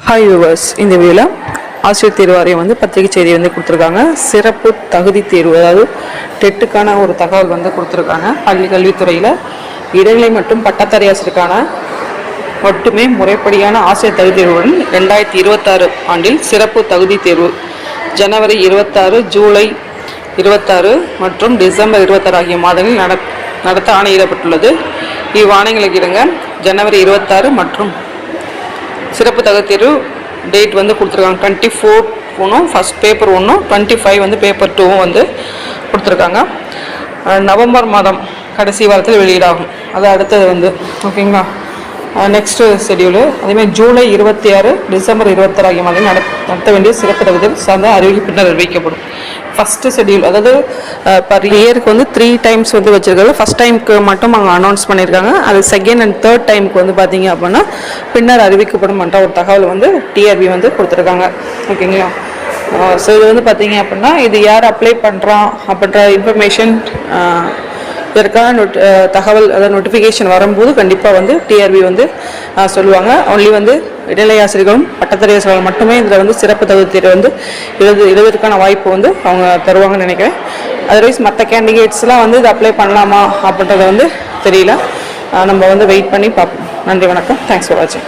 Hi viewers, இந்த வீடியோவில் ஆசிரியர் தேர்வு வாரியம் பத்திரிகை செய்தி கொடுத்துருக்காங்க. சிறப்பு தகுதி தேர்வு, அதாவது டெட்டுக்கான ஒரு தகவல் கொடுத்துருக்காங்க. பள்ளி கல்வித்துறையில் இடைநிலை மற்றும் பட்டதாரி ஆசிரியருக்கான மட்டுமே முறைப்படியான ஆசிரியர் தகுதி தேர்வுடன் 2026 ஆண்டில் சிறப்பு தகுதி தேர்வு ஜனவரி 26, ஜூலை 26 மற்றும் டிசம்பர் 26 ஆகிய மாதங்களில் நடத்த ஆணையிடப்பட்டுள்ளது. இவ்வாணைகளுக்கு இணங்க ஜனவரி 26 மற்றும் சிறப்பு தகுதி தேர்வு டேட் கொடுத்துருக்காங்க. 24 ஒன்றும் ஃபஸ்ட் பேப்பர் ஒன்றும், 25 பேப்பர் 2வும் கொடுத்துருக்காங்க. நவம்பர் மாதம் கடைசி வாரத்தில் வெளியீடாகும். அது அடுத்தது ஓகேங்களா. நெக்ஸ்ட்டு ஷெடியூலு அதேமாதிரி ஜூலை 26, டிசம்பர் 26 ஆகிய மாதிரி நடத்த வேண்டிய சிறப்பு தகுதி சார்ந்த அறிவிப்பு பின்னர் அறிவிக்கப்படும். ஃபஸ்ட்டு ஷெடியூல், அதாவது பர் இயருக்கு 3 டைம்ஸ் வச்சுருக்காங்க. ஃபஸ்ட் டைமுக்கு மட்டும் அவங்க அனௌன்ஸ் பண்ணியிருக்காங்க. அது செகண்ட் அண்ட் தேர்ட் டைமுக்கு பார்த்தீங்க அப்படின்னா பின்னர் அறிவிக்கப்படும் என்ற ஒரு தகவல் டிஆர்பி கொடுத்துருக்காங்க. ஓகேங்களா. ஸோ இது பார்த்தீங்க அப்படின்னா இது யார் அப்ளை பண்ணுறான் அப்படின்ற இன்ஃபர்மேஷன் இதற்கான தகவல், அதாவது நோட்டிஃபிகேஷன் வரும்போது கண்டிப்பாக டிஆர்பி சொல்லுவாங்க. ஒன்லி இடைநிலை ஆசிரியர்களும் பட்டதாரி ஆசிரியர்கள் மட்டுமே இதில் சிறப்பு தகுதி தேர்வு எழுதுவதற்கான வாய்ப்பு அவங்க தருவாங்கன்னு நினைக்கிறேன். அதர்வைஸ் மற்ற கேண்டிடேட்ஸ்லாம் இது அப்ளை பண்ணலாமா அப்படின்றத தெரியல. நம்ம வெயிட் பண்ணி பார்ப்போம். நன்றி, வணக்கம். தேங்க்ஸ் ஃபார் வாட்சிங்.